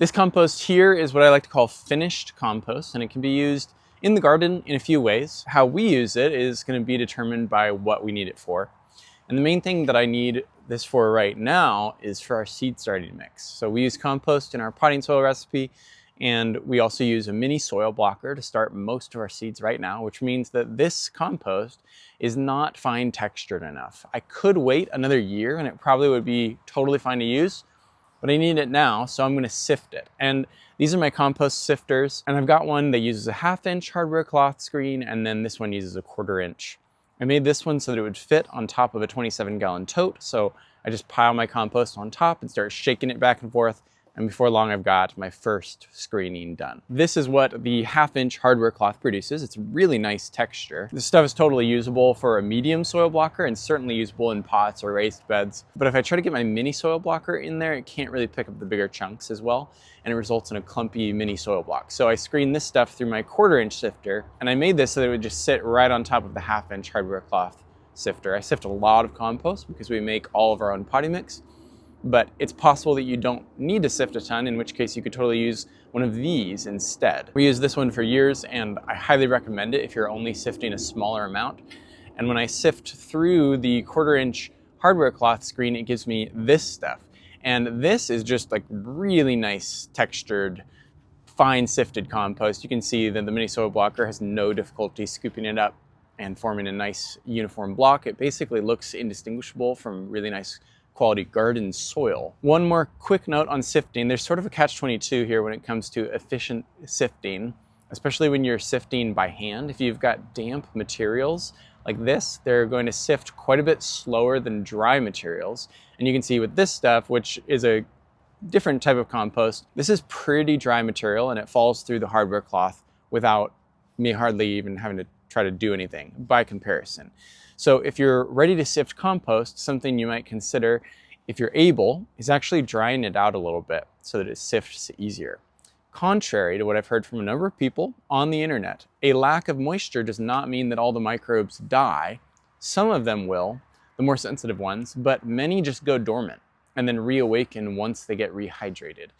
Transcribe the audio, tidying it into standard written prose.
This compost here is what I like to call finished compost, and it can be used in the garden in a few ways. How we use it is going to be determined by what we need it for. And the main thing that I need this for right now is for our seed starting mix. So we use compost in our potting soil recipe, and we also use a mini soil blocker to start most of our seeds right now, which means that this compost is not fine textured enough. I could wait another year and it probably would be totally fine to use, but I need it now, so I'm gonna sift it. And these are my compost sifters, and I've got one that uses a 1/2-inch hardware cloth screen, and then this one uses a 1/4 inch. I made this one so that it would fit on top of a 27-gallon tote, so I just pile my compost on top and start shaking it back and forth, and before long I've got my first screening done. This is what the 1/2-inch hardware cloth produces. It's a really nice texture. This stuff is totally usable for a medium soil blocker and certainly usable in pots or raised beds. But if I try to get my mini soil blocker in there, it can't really pick up the bigger chunks as well, and it results in a clumpy mini soil block. So I screen this stuff through my 1/4 inch sifter, and I made this so that it would just sit right on top of the 1/2-inch hardware cloth sifter. I sift a lot of compost because we make all of our own potting mix. But it's possible that you don't need to sift a ton, in which case you could totally use one of these instead. We use this one for years, and I highly recommend it if you're only sifting a smaller amount. And when I sift through the 1/4 inch hardware cloth screen, it gives me this stuff. And this is just like really nice textured, fine sifted compost. You can see that the mini soil blocker has no difficulty scooping it up and forming a nice uniform block. It basically looks indistinguishable from really nice quality garden soil. One more quick note on sifting. There's sort of a catch-22 here when it comes to efficient sifting, especially when you're sifting by hand. If you've got damp materials like this, they're going to sift quite a bit slower than dry materials. And you can see with this stuff, which is a different type of compost, this is pretty dry material and it falls through the hardware cloth without me hardly even having to try to do anything by comparison. So if you're ready to sift compost, something you might consider, if you're able, is actually drying it out a little bit so that it sifts easier. Contrary to what I've heard from a number of people on the internet, a lack of moisture does not mean that all the microbes die. Some of them will, the more sensitive ones, but many just go dormant and then reawaken once they get rehydrated.